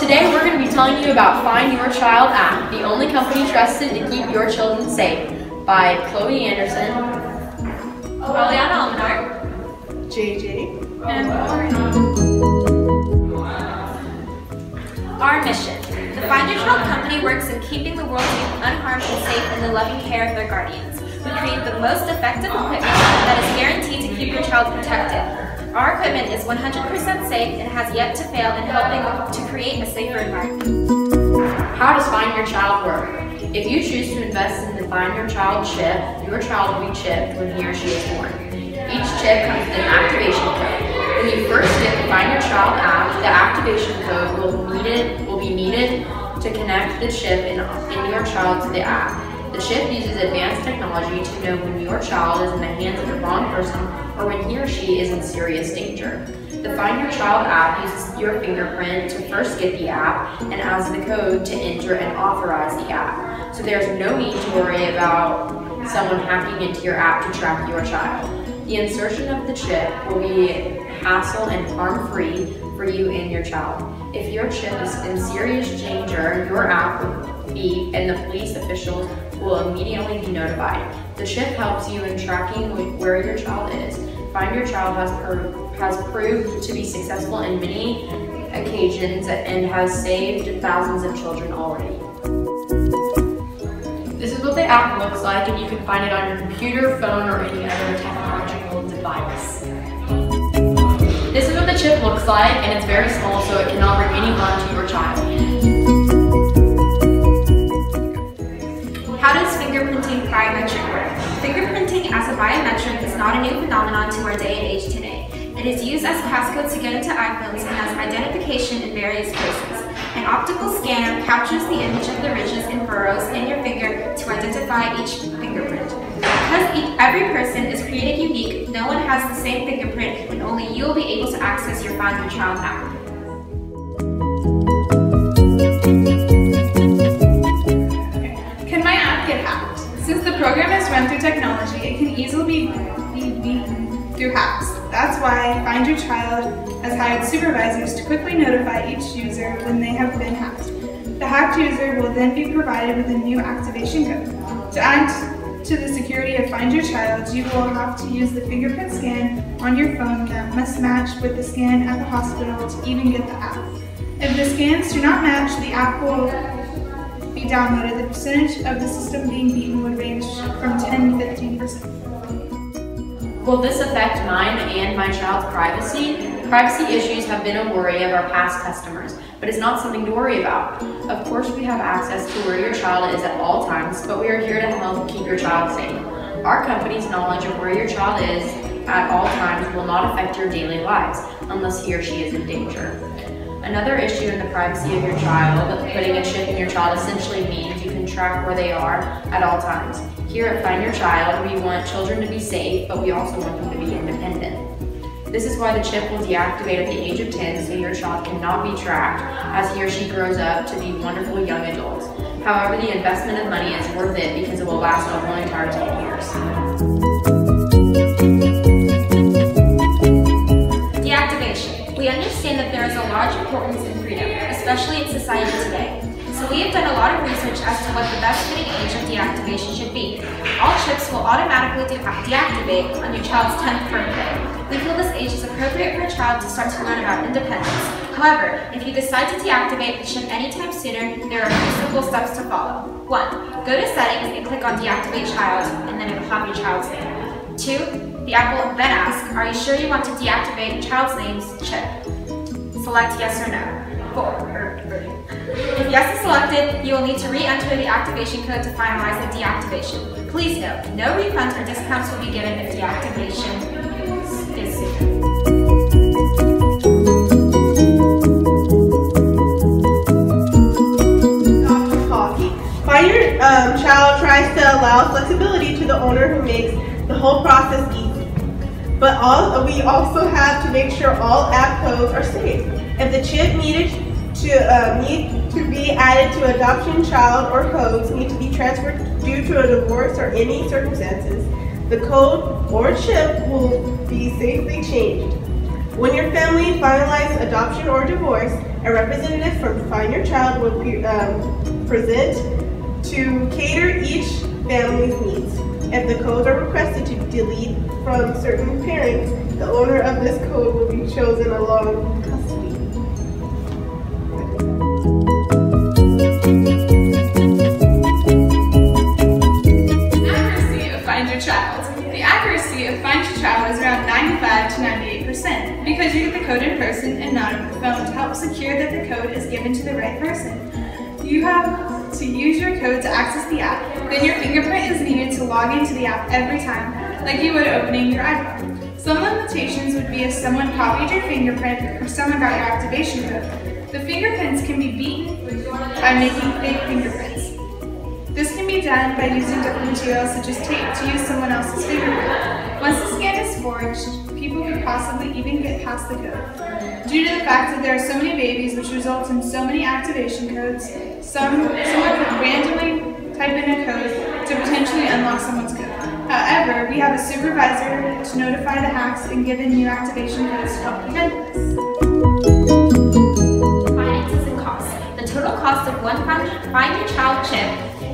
Today we're going to be telling you about Find Your Child app, the only company trusted to keep your children safe, by Chloe Anderson, Liliana Almanar, JJ, and our mission. The Find Your Child company works in keeping the world's youth unharmed and safe in the loving care of their guardians. We create the most effective equipment that is guaranteed to keep your child protected. Our equipment is 100% safe and has yet to fail in helping to create a safer environment. How does Find Your Child work? If you choose to invest in the Find Your Child chip, your child will be chipped when he or she is born. Each chip comes with an activation code. When you first get the Find Your Child app, the activation code will be needed to connect the chip in your child to the app. The chip uses advanced technology to know when your child is in the hands of the wrong person or when he or she is in serious danger. The Find Your Child app uses your fingerprint to first get the app and as the code to enter and authorize the app. So there's no need to worry about someone hacking into your app to track your child. The insertion of the chip will be hassle and harm-free for you and your child. If your chip is in serious danger, your app will beep and the police officials will immediately be notified. The chip helps you in tracking where your child is. Find Your Child has proved to be successful in many occasions and has saved thousands of children already. This is what the app looks like, and you can find it on your computer, phone, or any other technological device. This is what the chip looks like, and it's very small, so it cannot bring any harm to your child. How does fingerprinting biometric work? Fingerprinting as a biometric is not a new phenomenon to our day and age today. It is used as passcodes to get into iPhones and as identification in various places. An optical scanner captures the image of the ridges and furrows in your finger to identify each fingerprint. Because every person is created unique, no one has the same fingerprint and only you will be able to access your Find Your Child app. Can my app get hacked? Since the program is run through technology, it can easily be beaten through hacks. That's why Find Your Child has hired supervisors to quickly notify each user when they have been hacked. The hacked user will then be provided with a new activation code. To add to the security of Find Your Child, you will have to use the fingerprint scan on your phone that must match with the scan at the hospital to even get the app. If the scans do not match, the app will be downloaded. The percentage of the system being beaten would range from 10 to 15%. Will this affect mine and my child's privacy? Privacy issues have been a worry of our past customers, but it's not something to worry about. Of course, we have access to where your child is at all times, but we are here to help keep your child safe. Our company's knowledge of where your child is at all times will not affect your daily lives unless he or she is in danger. Another issue in the privacy of your child, putting a chip in your child essentially means you can track where they are at all times. Here at Find Your Child, we want children to be safe, but we also want them to be independent. This is why the chip will deactivate at the age of 10, so your child cannot be tracked as he or she grows up to be wonderful young adults. However, the investment of money is worth it because it will last a whole entire 10 years. Deactivation. We understand that there is a large importance in freedom, especially in society today. So we have done a lot of research as to what the best fitting age of deactivation should be. All chips will automatically deactivate on your child's 10th birthday. We feel this age is appropriate for a child to start to learn about independence. However, if you decide to deactivate the chip anytime sooner, there are a few simple steps to follow. 1. Go to Settings and click on Deactivate Child, and then it will have your child's name. 2. The app will then ask, are you sure you want to deactivate your child's name's chip? Select yes or no. 4. If yes is selected, you will need to re-enter the activation code to finalize the deactivation. Please note, no refunds or discounts will be given if deactivation is soon. Find Your Child tries to allow flexibility to the owner who makes the whole process easy. But we also have to make sure all app codes are safe. If the chip need to be added to adoption child or codes need to be transferred due to a divorce or any circumstances, the code or chip will be safely changed. When your family finalizes adoption or divorce, a representative from Find Your Child will present to cater each family's needs. If the codes are requested to delete from certain parents, the owner of this code will be chosen along custody. Accuracy of Find Your Child. The accuracy of Find Your Child is around 95 to 98% because you get the code in person and not over the phone to help secure that the code is given to the right person. You have to use your code to access the app. Then your fingerprint is needed to log into the app every time, like you would opening your iPhone. Some limitations would be if someone copied your fingerprint or someone got your activation code. The fingerprints can be beaten by making fake fingerprints. This can be done by using different materials such as tape to use someone else's fingerprint. Once the scan is forged, people could possibly even get past the code. Due to the fact that there are so many babies, which results in so many activation codes, someone could randomly type in a code to potentially unlock someone's code. However, we have a supervisor to notify the hacks and give in new activation codes to help prevent this. Finances and costs. The total cost of one Find Your Child chip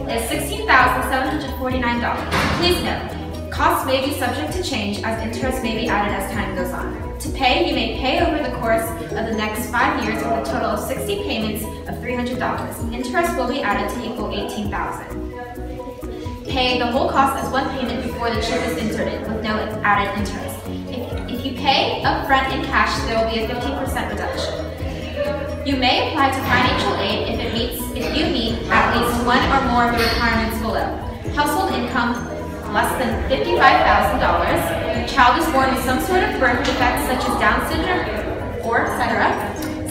is $16,749. Please note, costs may be subject to change as interest may be added as time goes on. To pay, you may pay over the course of the next 5 years with a total of 60 payments of $300. Interest will be added to equal $18,000. Pay the whole cost as one payment before the chip is inserted with no added interest. If you pay upfront in cash, there will be a 15% reduction. You may apply to financial aid if you meet at least one or more of the requirements below. Household income less than $55,000, child is born with some sort of birth defect such as Down syndrome or etc.,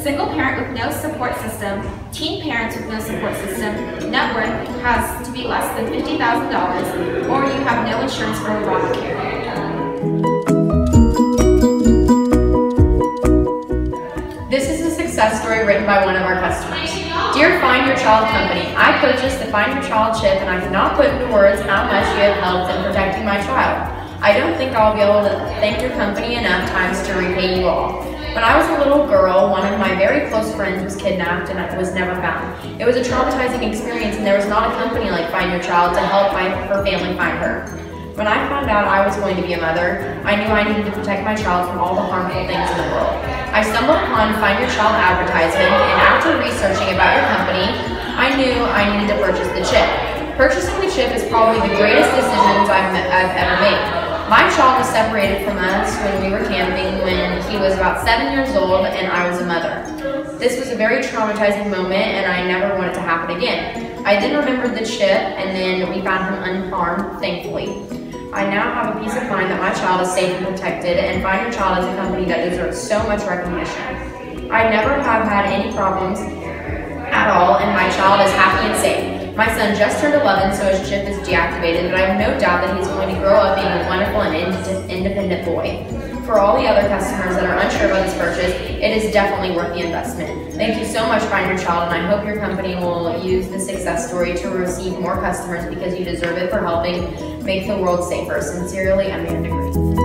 single parent with no support system, teen parents with no support system, net worth has to be less than $50,000, or you have no insurance for Obamacare. This is a success story written by one of our customers. Dear Find Your Child Company, I purchased the Find Your Child chip and I cannot put into words how much you have helped in protecting my child. I don't think I'll be able to thank your company enough times to repay you all. When I was a little girl, one of my very close friends was kidnapped and was never found. It was a traumatizing experience and there was not a company like Find Your Child to help her family find her. When I found out I was going to be a mother, I knew I needed to protect my child from all the harmful things in the world. I stumbled upon Find Your Child advertisement, and after researching about your company, I knew I needed to purchase the chip. Purchasing the chip is probably the greatest decisions I've ever made. My child was separated from us when we were camping when he was about 7 years old and I was a mother. This was a very traumatizing moment and I never want it to happen again. I then remembered the chip and then we found him unharmed, thankfully. I now have a peace of mind that my child is safe and protected, and Find Your Child is a company that deserves so much recognition. I never have had any problems at all, and my child is happy and safe. My son just turned 11, so his chip is deactivated, but I have no doubt that he's going to grow up being a wonderful and independent boy. For all the other customers that are unsure about this purchase, it is definitely worth the investment. Thank you so much, Find Your Child, and I hope your company will use this success story to receive more customers because you deserve it for helping make the world safer. Sincerely, Amanda Green.